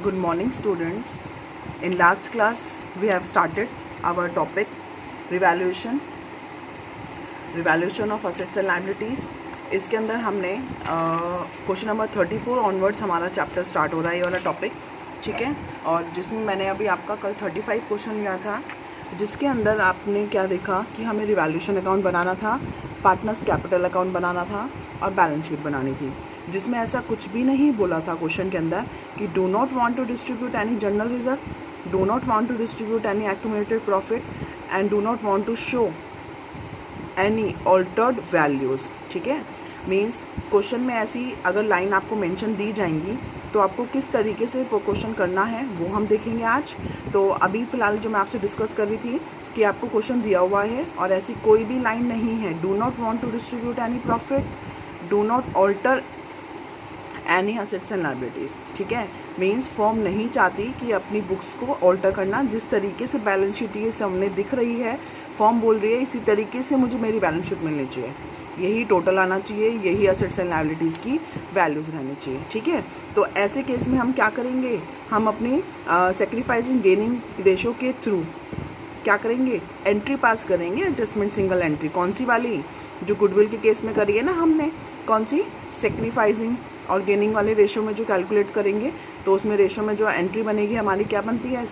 Good morning, students. In last class, we have started our topic revaluation of assets and liabilities. इसके अंदर हमने question number 34 onwards हमारा chapter start हो रहा है, ये वाला टॉपिक, ठीक है। और जिसमें मैंने अभी आपका कल 35 क्वेश्चन लिया था, जिसके अंदर आपने क्या देखा कि हमें रिवैल्यूएशन अकाउंट बनाना था, पार्टनर्स कैपिटल अकाउंट बनाना था और बैलेंस शीट बनानी थी, जिसमें ऐसा कुछ भी नहीं बोला था क्वेश्चन के अंदर कि do not want to distribute any general reserve, do not want to distribute any accumulated profit and do not want to show any altered values, ठीक है। मीन्स क्वेश्चन में ऐसी अगर लाइन आपको मेंशन दी जाएंगी तो आपको किस तरीके से क्वेश्चन करना है वो हम देखेंगे आज। तो अभी फ़िलहाल जो मैं आपसे डिस्कस कर रही थी कि आपको क्वेश्चन दिया हुआ है और ऐसी कोई भी लाइन नहीं है, do not want to distribute any profit, do not alter any assets and liabilities, ठीक है। मीन्स फॉर्म नहीं चाहती कि अपनी बुक्स को ऑल्टर करना, जिस तरीके से बैलेंस शीट ये सामने दिख रही है, फॉर्म बोल रही है इसी तरीके से मुझे मेरी बैलेंस शीट मिलनी चाहिए, यही टोटल आना चाहिए, यही असेट्स एंड लायबिलिटीज़ की वैल्यूज़ रहनी चाहिए, ठीक है। तो ऐसे केस में हम क्या करेंगे, हम अपनी सेक्रीफाइसिंग गेनिंग रेशो के थ्रू क्या करेंगे, एंट्री पास करेंगे, एडजस्टमेंट सिंगल एंट्री। कौन सी वाली, जो गुडविल के केस में करी है ना हमने, कौन सी, सेक्रीफाइसिंग और गेनिंग वाले रेशो में जो कैलकुलेट करेंगे तो उसमें रेशो में जो एंट्री बनेगी हमारी क्या बनती है,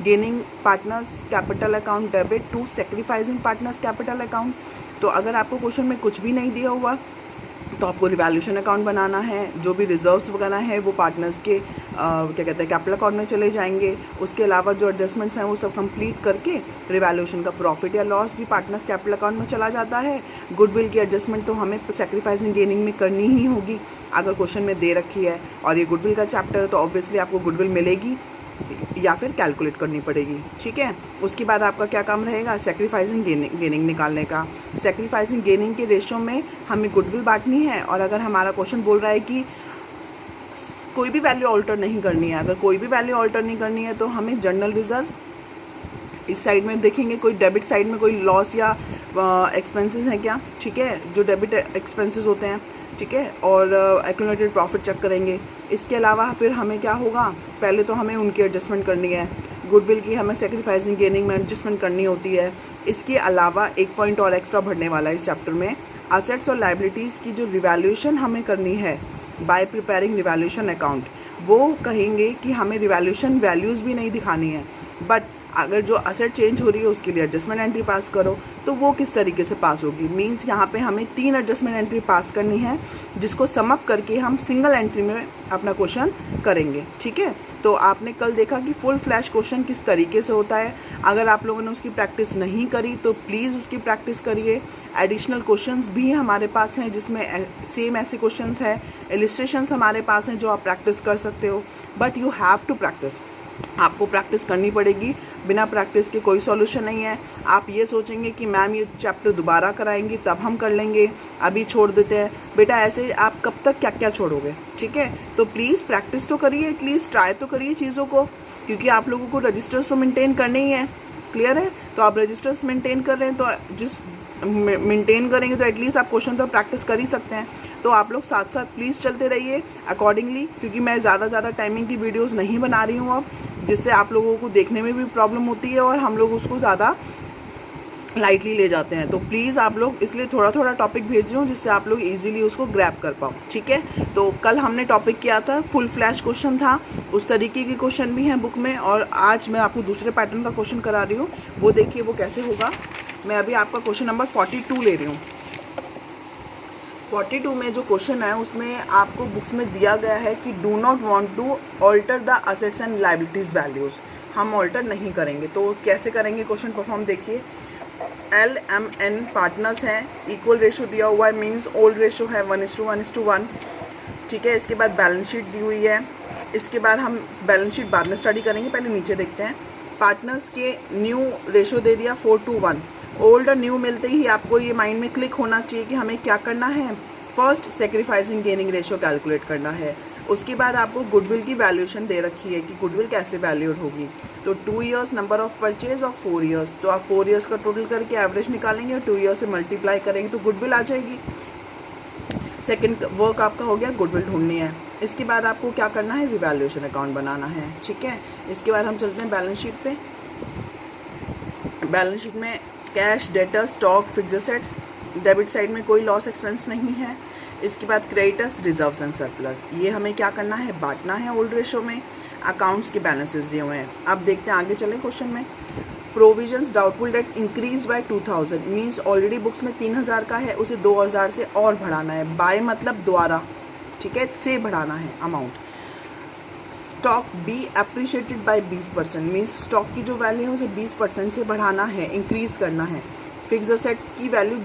gaining partners capital account debit to sacrificing partners capital account. तो अगर आपको क्वेश्चन में कुछ भी नहीं दिया हुआ तो आपको रिवैल्यूएशन अकाउंट बनाना है, जो भी रिजर्व्स वगैरह हैं वो पार्टनर्स के क्या कहते हैं कैपिटल अकाउंट में चले जाएंगे। उसके अलावा जो एडजस्टमेंट्स हैं वो सब कंप्लीट करके रिवैल्यूएशन का प्रॉफिट या लॉस भी पार्टनर्स कैपिटल अकाउंट में चला जाता है। गुडविल की एडजस्टमेंट तो हमें सेक्रीफाइसिंग गेनिंग में करनी ही होगी अगर क्वेश्चन में दे रखी है, और ये गुडविल का चैप्टर है तो ऑब्वियसली आपको गुडविल मिलेगी या फिर कैलकुलेट करनी पड़ेगी, ठीक है। उसके बाद आपका क्या काम रहेगा, सेक्रीफाइसिंग गेनिंग निकालने का। सेक्रीफाइसिंग गेनिंग के रेशो में हमें गुडविल बांटनी है, और अगर हमारा क्वेश्चन बोल रहा है कि कोई भी वैल्यू ऑल्टर नहीं करनी है, अगर कोई भी वैल्यू ऑल्टर नहीं करनी है तो हमें जनरल रिजर्व इस साइड में देखेंगे, कोई डेबिट साइड में कोई लॉस या एक्सपेंसेस हैं क्या, ठीक है, जो डेबिट एक्सपेंसेस होते हैं, ठीक है, और एक्यूमुलेटेड प्रॉफिट चेक करेंगे। इसके अलावा फिर हमें क्या होगा, पहले तो हमें उनकी एडजस्टमेंट करनी है, गुडविल की हमें सेक्रीफाइसिंग गेनिंग में एडजस्टमेंट करनी होती है। इसके अलावा एक पॉइंट और एक्स्ट्रा बढ़ने वाला है इस चैप्टर में, असेट्स और लायबिलिटीज़ की जो रिवैल्यूएशन हमें करनी है बाय प्रिपेयरिंग रिवैल्यूएशन अकाउंट, वो कहेंगे कि हमें रिवैल्यूएशन वैल्यूज़ भी नहीं दिखानी है, बट अगर जो असेट चेंज हो रही है उसके लिए एडजस्टमेंट एंट्री पास करो, तो वो किस तरीके से पास होगी। मींस यहाँ पे हमें 3 एडजस्टमेंट एंट्री पास करनी है, जिसको समअप करके हम सिंगल एंट्री में अपना क्वेश्चन करेंगे, ठीक है। तो आपने कल देखा कि फुल फ्लैश क्वेश्चन किस तरीके से होता है। अगर आप लोगों ने उसकी प्रैक्टिस नहीं करी तो प्लीज़ उसकी प्रैक्टिस करिए। एडिशनल क्वेश्चंस भी हमारे पास हैं जिसमें सेम ऐसे क्वेश्चंस हैं, इलिस्ट्रेशंस हमारे पास हैं जो आप प्रैक्टिस कर सकते हो, but you have to practice, आपको प्रैक्टिस करनी पड़ेगी। बिना प्रैक्टिस के कोई सॉल्यूशन नहीं है। आप ये सोचेंगे कि मैम ये चैप्टर दोबारा कराएंगी तब हम कर लेंगे, अभी छोड़ देते हैं, बेटा ऐसे आप कब तक क्या क्या छोड़ोगे, ठीक है। तो प्लीज़ प्रैक्टिस तो करिए, एटलीस्ट ट्राई तो करिए चीज़ों को, क्योंकि आप लोगों को रजिस्टर्स तो मेंटेन करने ही है, क्लियर है। तो आप रजिस्टर्स मेंटेन कर रहे हैं तो जिस मेंटेन करेंगे तो एटलीस्ट आप क्वेश्चन तो प्रैक्टिस कर ही सकते हैं। तो आप लोग साथ साथ प्लीज़ चलते रहिए अकॉर्डिंगली, क्योंकि मैं ज़्यादा टाइमिंग की वीडियोस नहीं बना रही हूँ अब, जिससे आप लोगों को देखने में भी प्रॉब्लम होती है और हम लोग उसको ज़्यादा लाइटली ले जाते हैं। तो प्लीज़ आप लोग इसलिए थोड़ा टॉपिक भेज रही हूँ जिससे आप लोग इजीली उसको ग्रैब कर पाओ, ठीक है। तो कल हमने टॉपिक किया था, फुल फ्लैश क्वेश्चन था, उस तरीके के क्वेश्चन भी हैं बुक में, और आज मैं आपको दूसरे पैटर्न का क्वेश्चन करा रही हूँ, वो देखिए वो कैसे होगा। मैं अभी आपका क्वेश्चन नंबर 42 ले रही हूँ। 42 में जो क्वेश्चन है उसमें आपको बुक्स में दिया गया है कि do not want to alter the assets and liabilities values, हम ऑल्टर नहीं करेंगे। तो कैसे करेंगे क्वेश्चन परफॉर्म देखिए। LMN पार्टनर्स हैं, इक्वल रेशो दिया हुआ है, मींस ओल्ड रेशो है 1:1:1, ठीक है। इसके बाद बैलेंस शीट दी हुई है, इसके बाद हम बैलेंस शीट बाद में स्टडी करेंगे, पहले नीचे देखते हैं। पार्टनर्स के न्यू रेशो दे दिया 4:1। ओल्ड और न्यू मिलते ही आपको ये माइंड में क्लिक होना चाहिए कि हमें क्या करना है, first sacrificing gaining ratio calculate करना है। उसके बाद आपको गुडविल की वैल्यूएशन दे रखी है कि गुडविल कैसे वैल्यूड होगी। तो 2 इयर्स नंबर ऑफ परचेज और 4 इयर्स, तो आप 4 इयर्स का टोटल करके एवरेज निकालेंगे और 2 ईयर्स से मल्टीप्लाई करेंगे तो गुडविल आ जाएगी। सेकंड वर्क आपका हो गया, गुडविल ढूंढनी है। इसके बाद आपको क्या करना है, रिवैल्यूएशन अकाउंट बनाना है, ठीक है। इसके बाद हम चलते हैं बैलेंस शीट पे। बैलेंस शीट में cash, debtor, stock, fixed assets, debit side में कोई लॉस एक्सपेंस नहीं है। इसके बाद क्रेडिटर्स, रिजर्व्स एंड सरप्लस, ये हमें क्या करना है, बांटना है ओल्ड रेशो में। अकाउंट्स के बैलेंसेस दिए हुए हैं। अब देखते हैं आगे चले क्वेश्चन में। Provisions doubtful debt increase by 2000 means already books में 3000 का है, उसे 2000 से और बढ़ाना है। बाय मतलब द्वारा, ठीक है, से बढ़ाना है amount. Stock be appreciated by 20% means stock की जो वैल्यू है उसे 20% से बढ़ाना है, इंक्रीज करना है। फिक्स्ड एसेट की वैल्यू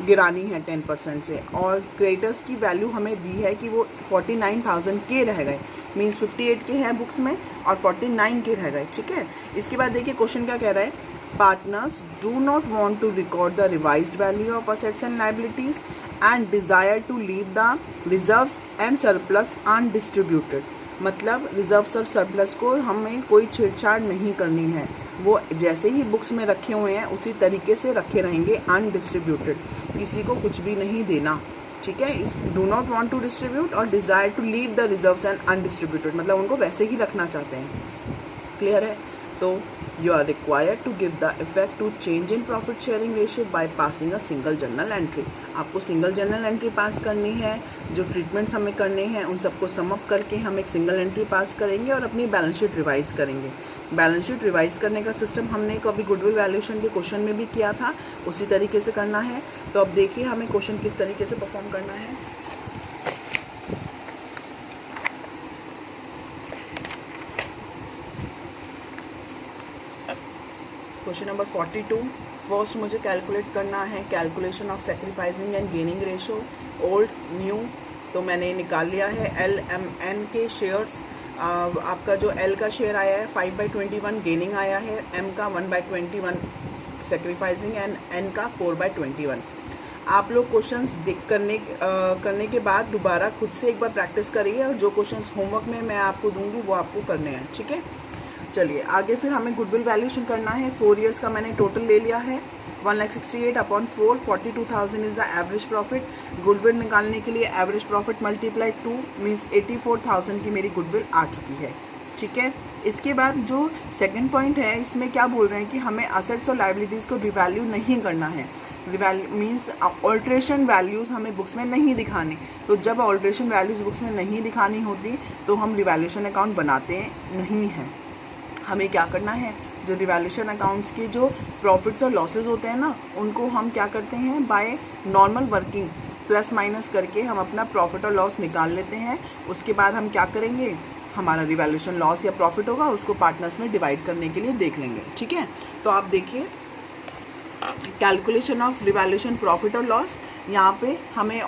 गिरानी है 10% से। और क्रेडिटर्स की वैल्यू हमें दी है कि वो 49,000 के रह गए, मीन्स 58 के हैं बुक्स में और 49 के रह गए, ठीक है। इसके बाद देखिए क्वेश्चन क्या कह रहा है, partners do not want to record the revised value of assets and liabilities and desire to leave the reserves and surplus undistributed. मतलब रिजर्व्स और सरप्लस को हमें कोई छेड़छाड़ नहीं करनी है, वो जैसे ही बुक्स में रखे हुए हैं उसी तरीके से रखे रहेंगे, अनडिस्ट्रीब्यूटेड, किसी को कुछ भी नहीं देना, ठीक है। इस do not want to distribute और desire to leave the reserves and undistributed, मतलब उनको वैसे ही रखना चाहते हैं। क्लियर है। तो you are required to give the effect to change in profit sharing ratio by passing a single journal entry. आपको सिंगल जर्नल एंट्री पास करनी है, जो ट्रीटमेंट्स हमें करने हैं उन सबको सम अप करके हम एक सिंगल एंट्री पास करेंगे और अपनी बैलेंस शीट रिवाइज करेंगे। बैलेंस शीट रिवाइज करने का सिस्टम हमने कभी गुडविल वैल्यूएशन के क्वेश्चन में भी किया था, उसी तरीके से करना है। तो अब देखिए हमें क्वेश्चन किस तरीके से परफॉर्म करना है। Question number 42। फर्स्ट मुझे कैलकुलेट करना है calculation of sacrificing and gaining ratio, old new. तो मैंने निकाल लिया है LMN के शेयर्स। आपका जो L का शेयर आया है 5/21, गेनिंग आया है, M का 1/21 सेक्रीफाइसिंग एंड N का 4/21। आप लोग क्वेश्चंस करने के बाद दोबारा खुद से एक बार प्रैक्टिस करिए और जो क्वेश्चंस होमवर्क में मैं आपको दूंगी वो आपको करने हैं, ठीक है। चलिए आगे फिर हमें गुडविल वैल्यूएशन करना है। 4 ईयर्स का मैंने टोटल ले लिया है। 1,68/4, 42,000 is the average profit. Goodwill निकालने के लिए एवरेज प्रॉफिट मल्टीप्लाई 2 मीन्स 84,000 की मेरी गुडविल आ चुकी है, ठीक है। इसके बाद जो सेकंड पॉइंट है इसमें क्या बोल रहे हैं कि हमें असेट्स और लायबिलिटीज़ को रिवैल्यू नहीं करना है। रिवैल्यू मीन्स ऑल्ट्रेशन वैल्यूज़ हमें बुक्स में नहीं दिखानी। तो जब ऑल्ट्रेशन वैल्यूज़ बुक्स में नहीं दिखानी होती तो हम रिवैल्यूएशन अकाउंट बनाते नहीं हैं। हमें क्या करना है, जो रिवैल्यूएशन अकाउंट्स के जो प्रॉफिट्स और लॉसेस होते हैं ना, उनको हम क्या करते हैं, by normal working plus minus करके हम अपना प्रॉफिट और लॉस निकाल लेते हैं। उसके बाद हम क्या करेंगे, हमारा रिवैल्यूएशन लॉस या प्रॉफिट होगा उसको पार्टनर्स में डिवाइड करने के लिए देख लेंगे, ठीक है। तो आप देखिए कैलकुलेशन ऑफ रिवैल्यूएशन प्रॉफिट और लॉस, यहाँ पे हमें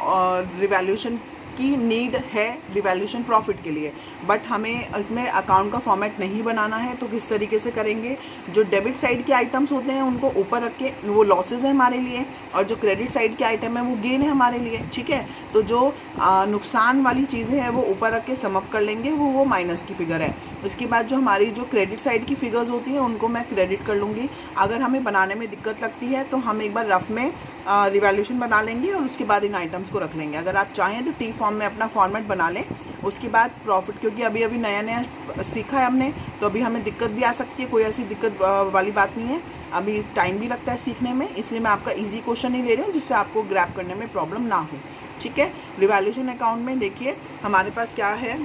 रिवैल्यूएशन की नीड है रिवैल्यूएशन प्रॉफिट के लिए, बट हमें इसमें अकाउंट का फॉर्मेट नहीं बनाना है। तो किस तरीके से करेंगे, जो डेबिट साइड के आइटम्स होते हैं उनको ऊपर रख के, वो लॉसेज है हमारे लिए, और जो क्रेडिट साइड के आइटम है वो गेन है हमारे लिए, ठीक है। तो जो नुकसान वाली चीज़ें हैं वो ऊपर रख के समअप कर लेंगे, वो माइनस की फिगर है। उसके बाद जो हमारी जो क्रेडिट साइड की फिगर्स होती हैं उनको मैं क्रेडिट कर लूँगी। अगर हमें बनाने में दिक्कत लगती है तो हम एक बार रफ में रिवैल्यूएशन बना लेंगे और उसके बाद इन आइटम्स को रख लेंगे। अगर आप चाहें तो टी फॉर्म में अपना फॉर्मेट बना लें। उसके बाद प्रॉफिट, क्योंकि अभी अभी नया सीखा है हमने, तो अभी हमें दिक्कत भी आ सकती है, कोई ऐसी दिक्कत वाली बात नहीं है। अभी टाइम भी लगता है सीखने में, इसलिए मैं आपका इजी क्वेश्चन ही ले रही हूँ जिससे आपको ग्रैप करने में प्रॉब्लम ना हो, ठीक है। रिवैल्यूएशन अकाउंट में देखिए हमारे पास क्या है,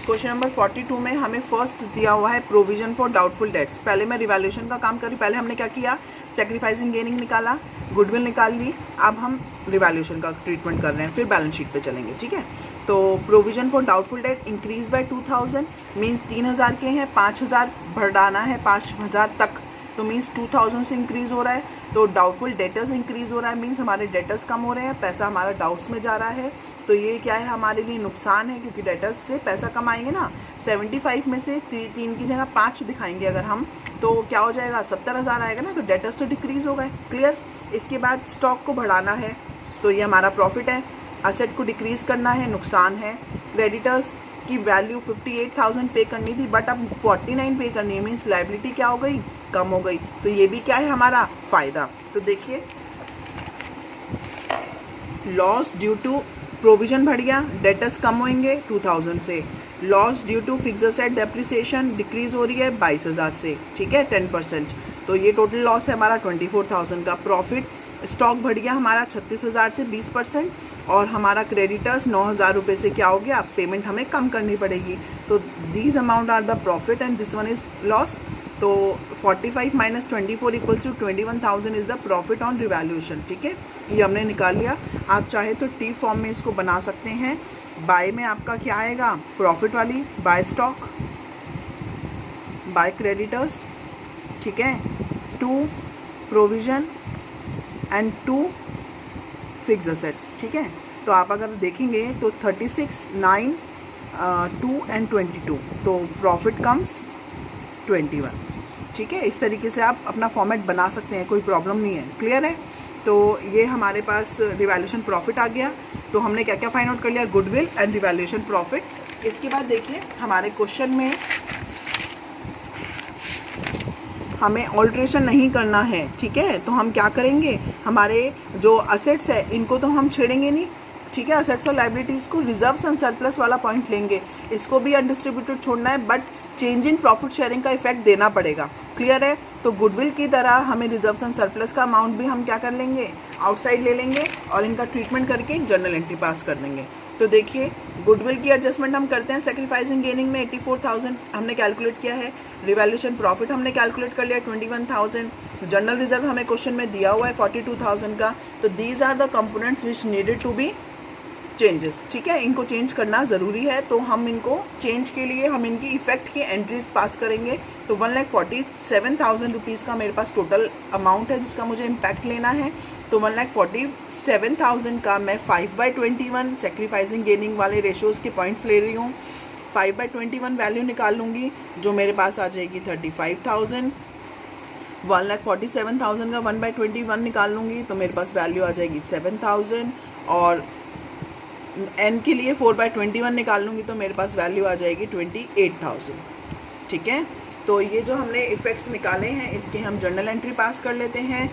क्वेश्चन नंबर 42 में हमें फर्स्ट दिया हुआ है प्रोविजन फॉर डाउटफुल डेट्स। पहले मैं रिवैल्यूएशन का काम करी, पहले हमने क्या किया, सेक्रीफाइसिंग गेनिंग निकाला, गुडविल निकाल ली, अब हम रिवैल्यूएशन का ट्रीटमेंट कर रहे हैं, फिर बैलेंस शीट पे चलेंगे, ठीक है। तो provision for doubtful debt increase by 2000 means 3000 के हैं, 5000 बढ़ाना है 5000 तक, तो मीन्स 2000 से इंक्रीज हो रहा है। तो डाउटफुल डेटर्स इंक्रीज हो रहा है, मीन्स हमारे डेटर्स कम हो रहे हैं, पैसा हमारा डाउट्स में जा रहा है। तो ये क्या है, हमारे लिए नुकसान है, क्योंकि डेटर्स से पैसा कम आएंगे ना। 75 में से 3 की जगह 5 दिखाएंगे अगर हम, तो क्या हो जाएगा, 70,000 आएगा ना, तो डेटर्स तो डिक्रीज हो गए, क्लियर। इसके बाद स्टॉक को बढ़ाना है, तो ये हमारा प्रॉफिट है। असेट को डिक्रीज करना है, नुकसान है। क्रेडिटर्स की वैल्यू 58,000 पे करनी थी, बट अब 49 पे करनी है, मीन्स लायबिलिटी क्या हो गई, कम हो गई। तो ये भी क्या है, हमारा फ़ायदा। तो देखिए लॉस ड्यू टू प्रोविजन बढ़ गया, डेटर्स कम होंगे 2000 से। Loss due to fixed asset depreciation decrease हो रही है 22,000 से, ठीक है 10%। तो ये टोटल लॉस है हमारा 24,000 का। प्रॉफिट स्टॉक बढ़ गया हमारा 36,000 से 20%, और हमारा क्रेडिटर्स 9,000 रुपये से क्या हो गया, पेमेंट हमें कम करनी पड़ेगी। तो these amount are the profit and this one is loss. तो 45 minus 24 equals to 21,000 is the profit on revaluation, ठीक है। ये हमने निकाल लिया। आप चाहे तो टी फॉर्म में इसको बना सकते हैं। बाय में आपका क्या आएगा, प्रॉफिट वाली, बाय स्टॉक, बाय क्रेडिटर्स, ठीक है, to provision and to fix asset, ठीक है। तो आप अगर देखेंगे तो 36, 9, 2 एंड 22, तो प्रॉफिट कम्स 21, ठीक है। इस तरीके से आप अपना फॉर्मेट बना सकते हैं, कोई प्रॉब्लम नहीं है। क्लियर है। तो ये हमारे पास रिवैल्यूएशन प्रॉफिट आ गया। तो हमने क्या क्या फाइंड आउट कर लिया, गुडविल एंड रिवैल्यूएशन प्रॉफिट। इसके बाद देखिए हमारे क्वेश्चन में हमें ऑल्ट्रेशन नहीं करना है, ठीक है। तो हम क्या करेंगे, हमारे जो असेट्स है इनको तो हम छेड़ेंगे नहीं, ठीक है। असेट्स और लाइबिलिटीज़ को रिजर्व्स एंड सरप्लस वाला पॉइंट लेंगे, इसको भी अनडिस्ट्रीब्यूटेड छोड़ना है, but change in profit sharing का इफेक्ट देना पड़ेगा। क्लियर है। तो गुडविल की तरह हमें रिजर्व्स एंड सरप्लस का अमाउंट भी हम क्या कर लेंगे, आउटसाइड ले लेंगे और इनका ट्रीटमेंट करके जर्नल एंट्री पास कर देंगे। तो देखिए गुडविल की एडजस्टमेंट हम करते हैं। सेक्रीफाइसिंग गेनिंग में 84,000 हमने कैलकुलेट किया है। रिवैल्यूएशन प्रॉफिट हमने कैलकुलेट कर लिया 21,000। जर्नल रिजर्व हमें क्वेश्चन में दिया हुआ है 42,000 का। तो these are the components which needed to be changes, ठीक है। इनको चेंज करना ज़रूरी है। तो हम इनको चेंज के लिए हम इनकी इफ़ेक्ट की एंट्रीज पास करेंगे। तो 1,47,000 रुपीज़ का मेरे पास टोटल अमाउंट है जिसका मुझे इम्पैक्ट लेना है। तो 1,47,000 का मैं 5/21 सेक्रीफाइसिंग गेनिंग वाले रेशोज़ के पॉइंट्स ले रही हूँ। 5/21 वैल्यू निकाल लूँगी जो मेरे पास आ जाएगी 35,000। 1,47,000 का 1/21 निकाल लूँगी तो मेरे पास वैल्यू आ जाएगी 7,000। और n के लिए 4/21 निकाल लूँगी तो मेरे पास वैल्यू आ जाएगी 28,000, ठीक है। तो ये जो हमने इफ़ेक्ट्स निकाले हैं इसके हम जर्नल एंट्री पास कर लेते हैं।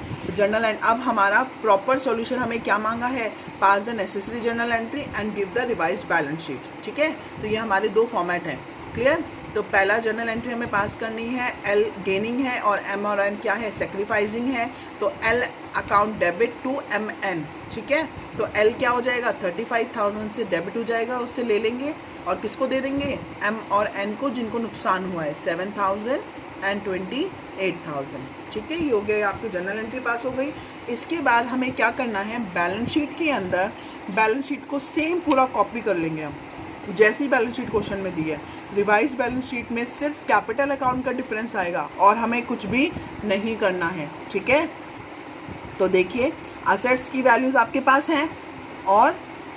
अब हमारा प्रॉपर सॉल्यूशन हमें क्या मांगा है, pass the necessary journal entry and give the revised balance sheet, ठीक है। तो ये हमारे दो फॉर्मेट हैं। क्लियर। तो पहला जर्नल एंट्री हमें पास करनी है, एल गेनिंग है और एम और एन क्या है, सेक्रीफाइसिंग है। तो L account debit to M N, ठीक है। तो एल क्या हो जाएगा, 35,000 से डेबिट हो जाएगा, उससे ले लेंगे और किसको दे देंगे, एम और एन को जिनको नुकसान हुआ है 7,000 एंड 28,000, ठीक है। ये हो गया, आपकी जर्नल एंट्री पास हो गई। इसके बाद हमें क्या करना है, बैलेंस शीट के अंदर बैलेंस शीट को सेम पूरा कॉपी कर लेंगे हम जैसी बैलेंस शीट क्वेश्चन में दी है। रिवाइज बैलेंस शीट में सिर्फ कैपिटल अकाउंट का डिफरेंस आएगा और हमें कुछ भी नहीं करना है, ठीक है। तो देखिए असेट्स की वैल्यूज़ आपके पास हैं और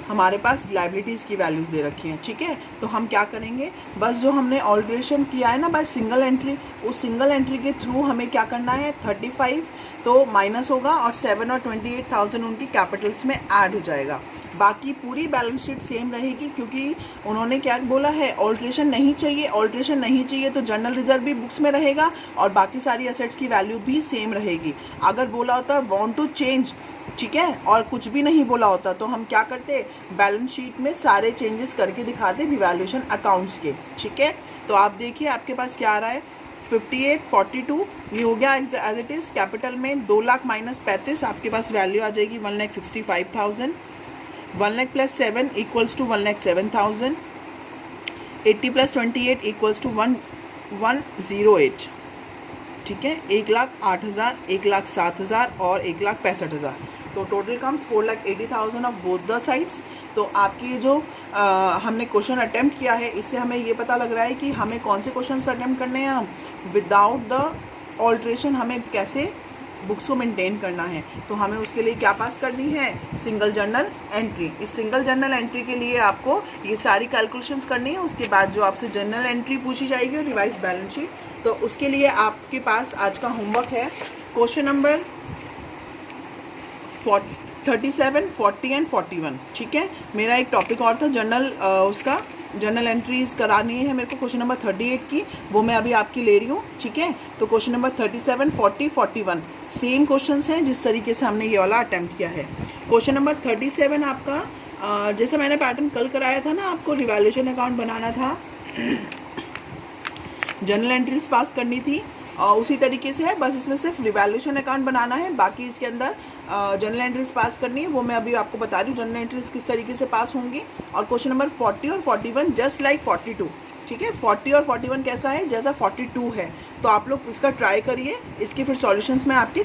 हमारे पास लाइबिलिटीज़ की वैल्यूज़ दे रखी हैं, ठीक है। तो हम क्या करेंगे, बस जो हमने ऑल्ट्रेशन किया है ना बाय सिंगल एंट्री, उस सिंगल एंट्री के थ्रू हमें क्या करना है, 35 तो माइनस होगा और 7 और 28,000 उनकी कैपिटल्स में ऐड हो जाएगा। बाकी पूरी बैलेंस शीट सेम रहेगी क्योंकि उन्होंने क्या बोला है, ऑल्ट्रेशन नहीं चाहिए। ऑल्ट्रेशन नहीं चाहिए तो जर्नल रिजर्व भी बुक्स में रहेगा और बाकी सारी असेट्स की वैल्यू भी सेम रहेगी। अगर बोला होता वांट टू चेंज, ठीक है, और कुछ भी नहीं बोला होता तो हम क्या करते, बैलेंस शीट में सारे चेंजेस करके दिखाते रिवैल्यूएशन अकाउंट्स के, ठीक है। तो आप देखिए आपके पास क्या आ रहा है, 5842 ये हो गया एज इट इज़। कैपिटल में 2 लाख माइनस 35 आपके पास वैल्यू आ जाएगी 1,65,000। 1 lakh plus 7 equals to 1,07,000। 80 plus 28 equals to 1,108, ठीक है। 1,08,000, 1,07,000 और 1,65,000। तो total comes 4,80,000 of both the sides. तो आपकी जो हमने क्वेश्चन अटेम्प्ट किया है इससे हमें ये पता लग रहा है कि हमें कौन से क्वेश्चन अटेम्प्ट करने हैं हम विदाउट द ऑल्ट्रेशन, हमें कैसे बुक्स को मेंटेन करना है। तो हमें उसके लिए क्या पास करनी है, सिंगल जर्नल एंट्री। इस सिंगल जर्नल एंट्री के लिए आपको ये सारी कैलकुलेशंस करनी है। उसके बाद जो आपसे जर्नल एंट्री पूछी जाएगी और रिवाइज बैलेंस शीट, तो उसके लिए आपके पास आज का होमवर्क है क्वेश्चन नंबर 37, 40 एंड 41, ठीक है। मेरा एक टॉपिक और था जर्नल उसका जर्नल एंट्रीज करानी है मेरे को क्वेश्चन नंबर 38 की, वो मैं अभी आपकी ले रही हूँ, ठीक है। तो क्वेश्चन नंबर 37, 40, 41 सेम क्वेश्चंस हैं जिस तरीके से हमने ये वाला अटेम्प्ट किया है। क्वेश्चन नंबर 37 आपका जैसे मैंने पैटर्न कल कराया था ना, आपको रिवैल्यूएशन अकाउंट बनाना था, जर्नल एंट्रीज पास करनी थी, उसी तरीके से है, बस इसमें सिर्फ रिवैल्यूएशन अकाउंट बनाना है, बाकी इसके अंदर जर्नल एंट्रीज पास करनी है, वो मैं अभी आपको बता रही हूँ जर्नल एंट्रीज किस तरीके से पास होंगी। और क्वेश्चन नंबर 40 और 41 जस्ट लाइक 42, ठीक है। 40 और 41 कैसा है, जैसा 42 है। तो आप लोग इसका ट्राई करिए, इसके फिर सॉल्यूशंस मैं आपके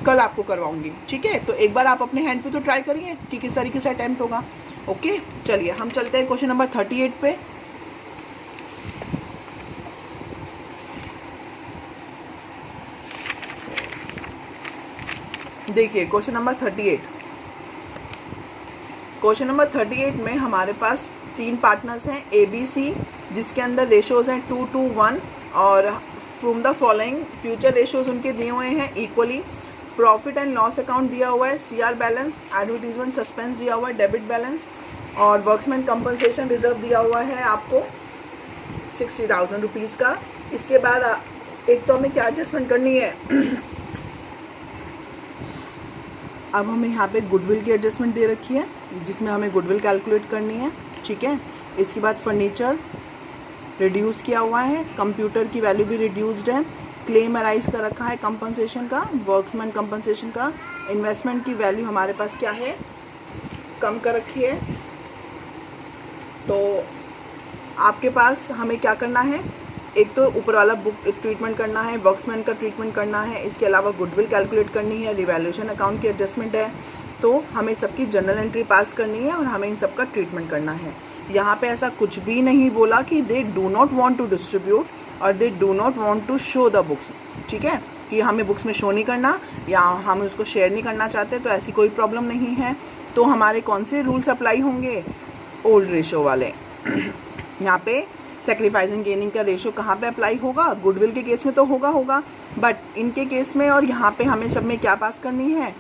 कल आपको करवाऊंगी, ठीक है। तो एक बार आप अपने हैंड पे तो ट्राई करिए कि किस तरीके से अटैम्प्ट होगा। ओके, चलिए हम चलते हैं क्वेश्चन नंबर 38 पे। देखिए क्वेश्चन नंबर 38, क्वेश्चन नंबर 38 में हमारे पास 3 पार्टनर्स हैं ABC, जिसके अंदर रेशोज हैं 2 to 1, और from the following future ratios उनके दिए हुए हैं equally. Profit and loss account दिया हुआ है, CR बैलेंस, एडवर्टीजमेंट सस्पेंस दिया हुआ है, डेबिट बैलेंस, और वर्क्समैन कंपनसेशन रिजर्व दिया हुआ है आपको 60,000 रुपीज़ का। इसके बाद एक तो हमें क्या एडजस्टमेंट करनी है अब हमें यहाँ पे गुडविल की एडजस्टमेंट दे रखी है, जिसमें हमें गुडविल कैलकुलेट करनी है, ठीक है। इसके बाद फर्नीचर रिड्यूस किया हुआ है, कंप्यूटर की वैल्यू भी रिड्यूस्ड है, क्लेम अराइज कर रखा है कंपनसेशन का, वर्क्समैन कंपनसेशन का, इन्वेस्टमेंट की वैल्यू हमारे पास क्या है, कम कर रखी है। तो आपके पास हमें क्या करना है, एक तो ऊपर वाला बुक ट्रीटमेंट करना है, वर्क्समैन का ट्रीटमेंट करना है, इसके अलावा गुडविल कैलकुलेट करनी है, रिवैल्यूएशन अकाउंट की एडजस्टमेंट है, तो हमें सबकी जर्नल एंट्री पास करनी है और हमें इन सब का ट्रीटमेंट करना है। यहाँ पे ऐसा कुछ भी नहीं बोला कि they do not want to distribute और they do not want to show the books, ठीक है, कि हमें बुक्स में शो नहीं करना या हम उसको शेयर नहीं करना चाहते, तो ऐसी कोई प्रॉब्लम नहीं है। तो हमारे कौन से रूल्स अप्लाई होंगे, ओल्ड रेशो वाले। यहाँ पे सेक्रीफाइसिंग गेनिंग का रेशो कहाँ पे अप्लाई होगा, गुडविल के केस में तो होगा, बट इनके केस में और यहाँ पे हमें सब में क्या पास करनी है,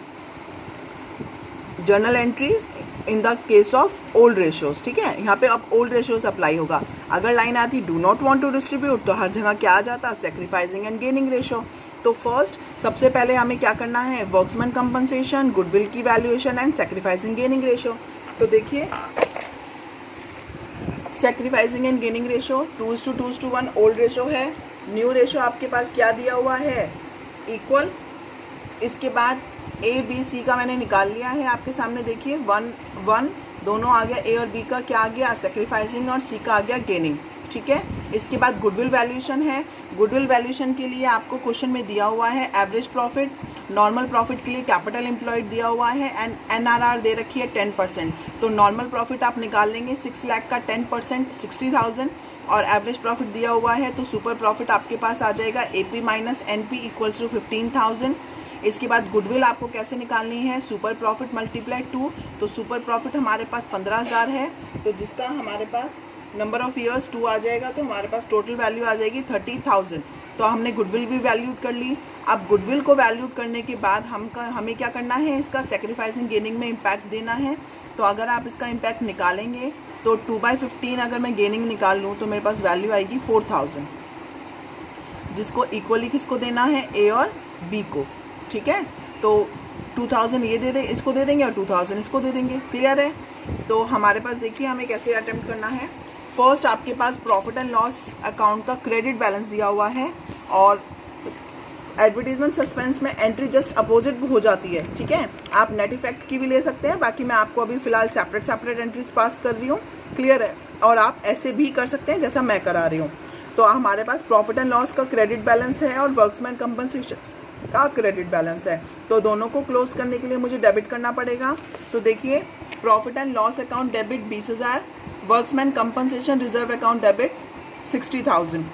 journal entries in the case of old ratios, ठीक है। यहाँ पे अब ओल्ड रेशोज अप्लाई होगा। अगर लाइन आती do not want to distribute, तो हर जगह क्या आ जाता, सेक्रीफाइसिंग एंड गेनिंग रेशो। तो फर्स्ट सबसे पहले हमें क्या करना है, वर्क्समैन कंपनसेशन, गुडविल की valuation and sacrificing gaining ratio. तो देखिए sacrificing and gaining ratio 2:1 old ratio है, न्यू रेशो आपके पास क्या दिया हुआ है, इक्वल। इसके बाद ABC का मैंने निकाल लिया है आपके सामने, देखिए 1 दोनों आ गया, A और B का क्या आ गया, सेक्रीफाइसिंग, और C का आ गया गेनिंग, ठीक है। इसके बाद गुडविल वैल्यूएशन है, गुडविल वैल्यूएशन के लिए आपको क्वेश्चन में दिया हुआ है एवरेज प्रॉफिट, नॉर्मल प्रॉफिट के लिए कैपिटल एम्प्लॉयड दिया हुआ है, एंड NRR दे रखी है 10%। तो नॉर्मल प्रॉफिट आप निकाल लेंगे 6 लाख का 10% 60,000, और एवरेज प्रॉफिट दिया हुआ है, तो सुपर प्रॉफिट आपके पास आ जाएगा AP minus NP equals to 15,000। इसके बाद गुडविल आपको कैसे निकालनी है, सुपर प्रॉफिट मल्टीप्लाई 2, तो सुपर प्रॉफिट हमारे पास 15,000 है, तो जिसका हमारे पास नंबर ऑफ ईयर्स 2 आ जाएगा, तो हमारे पास टोटल वैल्यू आ जाएगी 30,000। तो हमने गुडविल भी वैल्यूड कर ली। अब गुडविल को वैल्यूड करने के बाद हमें क्या करना है, इसका सेक्रीफाइसिंग गेनिंग में इम्पैक्ट देना है। तो अगर आप इसका इम्पैक्ट निकालेंगे तो 2/15 अगर मैं गेनिंग निकाल लूँ तो मेरे पास वैल्यू आएगी 4,000, जिसको इक्वली किसको देना है, A और B को, ठीक है। तो 2,000 ये दे दें, इसको दे देंगे, और 2,000 इसको दे देंगे, क्लियर है। तो हमारे पास देखिए हमें कैसे अटेम्प्ट करना है। फर्स्ट आपके पास प्रॉफिट एंड लॉस अकाउंट का क्रेडिट बैलेंस दिया हुआ है, और एडवर्टीजमेंट सस्पेंस में एंट्री जस्ट अपोजिट हो जाती है, ठीक है। आप नेट इफेक्ट की भी ले सकते हैं, बाकी मैं आपको अभी फिलहाल सेपरेट एंट्रीज पास कर रही हूँ, क्लियर है। और आप ऐसे भी कर सकते हैं जैसा मैं करा रही हूँ। तो हमारे पास प्रॉफिट एंड लॉस का क्रेडिट बैलेंस है और वर्क्समैन कंपनसेशन का क्रेडिट बैलेंस है, तो दोनों को क्लोज करने के लिए मुझे डेबिट करना पड़ेगा। तो देखिए profit and loss account debit 20,000, workmen compensation reserve account debit 60,000।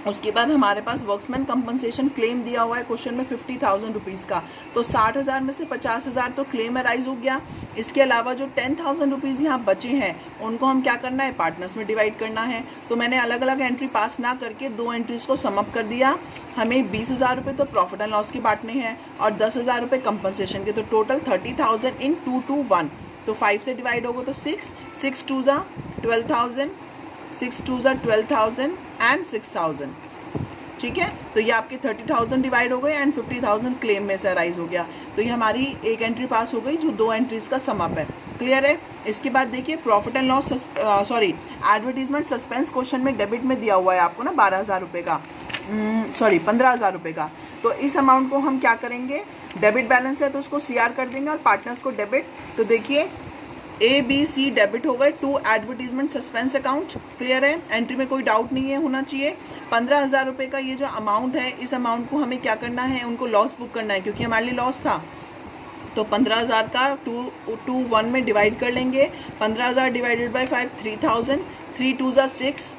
उसके बाद हमारे पास वर्क्समैन कंपनसेशन क्लेम दिया हुआ है क्वेश्चन में 50,000 रुपीज़ का, तो 60,000 में से 50,000 तो क्लेम अराइज हो गया। इसके अलावा जो 10,000 रुपीज़ यहाँ बचे हैं उनको हम क्या करना है, पार्टनर्स में डिवाइड करना है। तो मैंने अलग अलग एंट्री पास ना करके 2 एंट्रीज़ को समअप कर दिया। हमें 20,000 रुपये तो प्रॉफिट एंड लॉस के बांटने हैं और 10,000 रुपये कंपनसेशन के, तो टोटल 30,000 इन 2 to 1। तो 5 से डिवाइड होगा तो 6 2 ज़ा 12,000, 6 2 ज़ा 12,000 एंड 6,000, ठीक है। तो ये आपके 30,000 डिवाइड हो गए एंड 50,000 क्लेम में से अराइज हो गया। तो ये हमारी एक एंट्री पास हो गई जो 2 एंट्रीज का सम अप है। क्लियर है। इसके बाद देखिए profit and loss advertisement suspense question में डेबिट में दिया हुआ है आपको ना 12,000 रुपये का, 15,000 रुपये का। तो इस अमाउंट को हम क्या करेंगे, डेबिट बैलेंस है तो उसको CR कर देंगे और पार्टनर्स को डेबिट। तो देखिए ABC डेबिट हो गए to advertisement suspense account. Clear है, एंट्री में कोई डाउट नहीं है होना चाहिए। 15,000 रुपये का ये जो अमाउंट है, इस अमाउंट को हमें क्या करना है, उनको लॉस बुक करना है क्योंकि हमारे लिए लॉस था। तो 15,000 का 2 1 में डिवाइड कर लेंगे। 15,000 डिवाइडेड बाई 5 3,000, 3 2 ज़ा 6,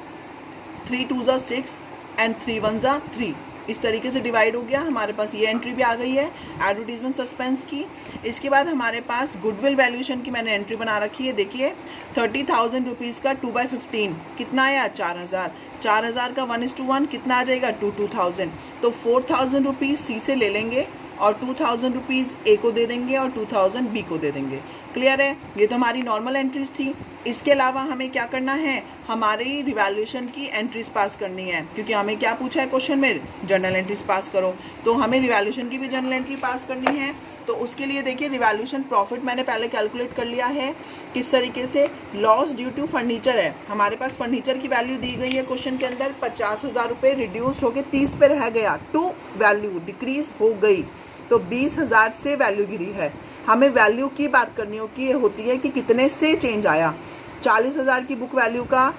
3 2 ज़ा 6 एंड 3 1 ज़ा 3। इस तरीके से डिवाइड हो गया। हमारे पास ये एंट्री भी आ गई है एडवर्टीजमेंट सस्पेंस की। इसके बाद हमारे पास गुडविल वैल्यूएशन की मैंने एंट्री बना रखी है। देखिए 30,000 रुपीज़ का 2/15 कितना आया, 4,000। 4,000 का 1:1 कितना आ जाएगा, 2,000। तो 4,000 रुपीज़ C से ले लेंगे और 2,000 रुपीज़ A को दे देंगे और 2,000 B को दे देंगे। क्लियर है, ये तो हमारी नॉर्मल एंट्रीज थी। इसके अलावा हमें क्या करना है, हमारी रिवैल्यूएशन की एंट्रीज पास करनी है क्योंकि हमें क्या पूछा है क्वेश्चन में, जर्नल एंट्रीज पास करो। तो हमें रिवैल्यूएशन की भी जर्नल एंट्री पास करनी है। तो उसके लिए देखिए रिवैल्यूएशन प्रॉफिट मैंने पहले कैलकुलेट कर लिया है किस तरीके से। लॉस ड्यू टू फर्नीचर है, हमारे पास फर्नीचर की वैल्यू दी गई है क्वेश्चन के अंदर 50,000 रुपये रिड्यूस होकर 30 पे रह गया, टू वैल्यू डिक्रीज हो गई। तो 20,000 से वैल्यू गिरी है। हमें वैल्यू की बात करनी होती है कि कितने से चेंज आया। 40,000 की बुक वैल्यू का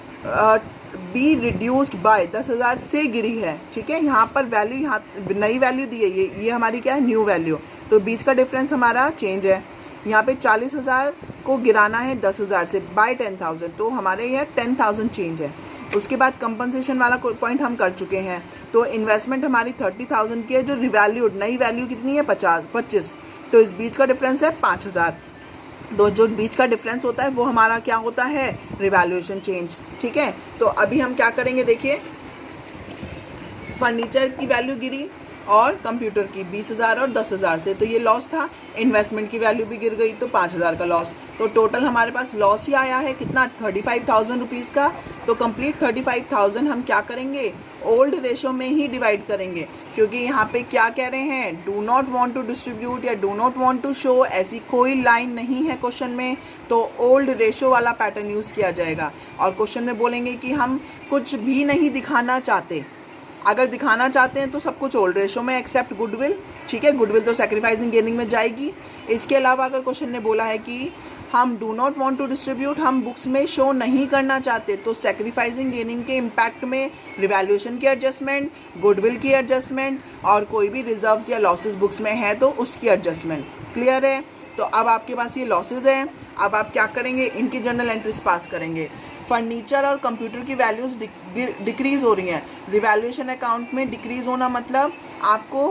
बी रिड्यूस्ड बाय 10,000 से गिरी है, ठीक है। यहाँ पर वैल्यू, यहाँ नई वैल्यू दी है, ये हमारी क्या है, न्यू वैल्यू। तो बीच का डिफरेंस हमारा चेंज है। यहाँ पे 40,000 को गिराना है 10,000 से बाय 10,000, तो हमारे यहाँ 10,000 चेंज है। उसके बाद कंपनसेशन वाला पॉइंट हम कर चुके हैं। तो इन्वेस्टमेंट हमारी 30,000 की है, जो रिवैल्यूड नई वैल्यू कितनी है 25। तो इस बीच का डिफरेंस है 5,000। तो जो बीच का डिफरेंस होता है वो हमारा क्या होता है, रिवैल्यूएशन चेंज, ठीक है। तो अभी हम क्या करेंगे, देखिए फर्नीचर की वैल्यू गिरी और कंप्यूटर की 20,000 और 10,000 से, तो ये लॉस था। इन्वेस्टमेंट की वैल्यू भी गिर गई तो 5,000 का लॉस। तो टोटल हमारे पास लॉस ही आया है कितना, 35,000 रुपीज़ का। तो कंप्लीट 35,000 हम क्या करेंगे, ओल्ड रेशो में ही डिवाइड करेंगे क्योंकि यहाँ पे क्या कह रहे हैं, do not want to distribute या do not want to show, ऐसी कोई लाइन नहीं है क्वेश्चन में। तो ओल्ड रेशो वाला पैटर्न यूज़ किया जाएगा और क्वेश्चन में बोलेंगे कि हम कुछ भी नहीं दिखाना चाहते। अगर दिखाना चाहते हैं तो सब कुछ ओल्ड रेशो में एक्सेप्ट गुडविल, ठीक है। गुडविल तो सैक्रिफाइसिंग गेनिंग में जाएगी। इसके अलावा अगर क्वेश्चन ने बोला है कि हम do not want to distribute, हम बुक्स में शो नहीं करना चाहते, तो सैक्रिफाइसिंग गेनिंग के इम्पैक्ट में रिवैल्यूएशन की एडजस्टमेंट, गुडविल की एडजस्टमेंट और कोई भी रिजर्व्स या लॉसेस बुक्स में है तो उसकी एडजस्टमेंट। क्लियर है। तो अब आपके पास ये लॉसेज हैं, अब आप क्या करेंगे, इनकी जर्नल एंट्रीज पास करेंगे। फर्नीचर और कंप्यूटर की वैल्यूज़ डिक्रीज़ हो रही हैं। रिवैल्यूएशन अकाउंट में डिक्रीज़ होना मतलब आपको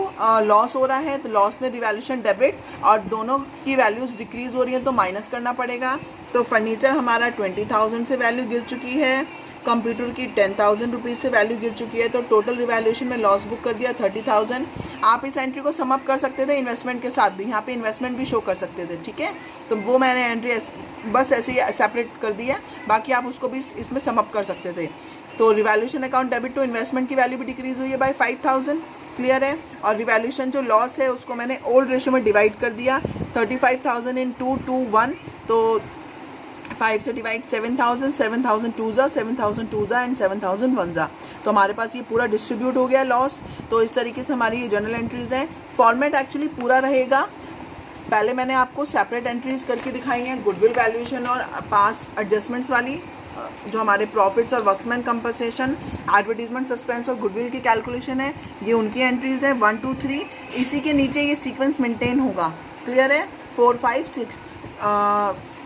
लॉस हो रहा है, तो लॉस में रिवैल्यूएशन डेबिट, और दोनों की वैल्यूज़ डिक्रीज़ हो रही हैं तो माइनस करना पड़ेगा। तो फर्नीचर हमारा 20,000 से वैल्यू गिर चुकी है, कंप्यूटर की 10,000 रुपीज़ से वैल्यू गिर चुकी है। तो टोटल रिवैल्यूएशन में लॉस बुक कर दिया 30,000। आप इस एंट्री को सम अप कर सकते थे इन्वेस्टमेंट के साथ भी, यहाँ पे इन्वेस्टमेंट भी शो कर सकते थे, ठीक है। तो वो मैंने एंट्री बस ऐसे ही सेपरेट कर दी है, बाकी आप उसको भी इसमें सम अप कर सकते थे। तो revaluation account debit to investment की वैल्यू भी डिक्रीज़ हुई है बाय 5,000। क्लियर है। और रिवैल्यूएशन जो लॉस है उसको मैंने ओल्ड रेशो में डिवाइड कर दिया, 35,000 इन 2 2 1। तो 5 से डिवाइड 7,000, 7,000 2 ज़ा, 7,000 2 ज़ा एंड 7,000 1 ज़ा। तो हमारे पास ये पूरा डिस्ट्रीब्यूट हो गया लॉस। तो इस तरीके से हमारी ये जर्नल एंट्रीज़ हैं। फॉर्मेट एक्चुअली पूरा रहेगा। पहले मैंने आपको सेपरेट एंट्रीज़ करके दिखाई हैं, गुडविल वैल्यूएशन और पास एडजस्टमेंट्स वाली, जो हमारे प्रॉफिट्स और वर्क्समैन कंपनसेशन, एडवर्टीजमेंट सस्पेंस और गुडविल की कैलकुलेशन है, ये उनकी एंट्रीज़ हैं 1 2 3। इसी के नीचे ये सीक्वेंस मेंटेन होगा। क्लियर है। 4 5 6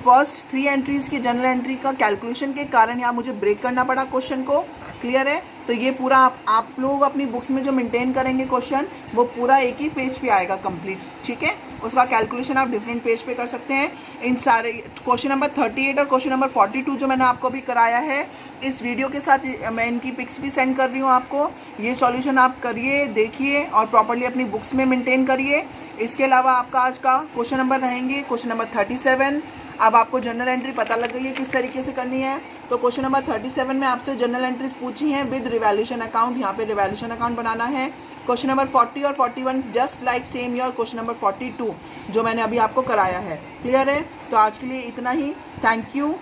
फर्स्ट 3 एंट्रीज़ की जर्नल एंट्री का कैलकुलेशन के कारण यहाँ मुझे ब्रेक करना पड़ा क्वेश्चन को। क्लियर है। तो ये पूरा आप लोग अपनी बुक्स में जो मेंटेन करेंगे क्वेश्चन, वो पूरा एक ही पेज पे आएगा कंप्लीट, ठीक है। उसका कैलकुलेशन आप डिफरेंट पेज पे कर सकते हैं। इन सारे क्वेश्चन नंबर 38 और क्वेश्चन नंबर 42 जो मैंने आपको अभी कराया है, इस वीडियो के साथ मैं इनकी पिक्स भी सेंड कर रही हूँ आपको। ये सॉल्यूशन आप करिए, देखिए और प्रॉपर्ली अपनी बुक्स में मेंटेन करिए। इसके अलावा आपका आज का क्वेश्चन नंबर रहेंगे क्वेश्चन नंबर 37, अब आपको जर्नल एंट्री पता लग गई है किस तरीके से करनी है। तो क्वेश्चन नंबर 37 में आपसे जर्नल एंट्रीज पूछी हैं विद रिवैल्यूएशन अकाउंट, यहाँ पे रिवैल्यूएशन अकाउंट बनाना है। क्वेश्चन नंबर 40 और 41 just like same your question number 42 जो मैंने अभी आपको कराया है। क्लियर है? तो आज के लिए इतना ही। Thank you.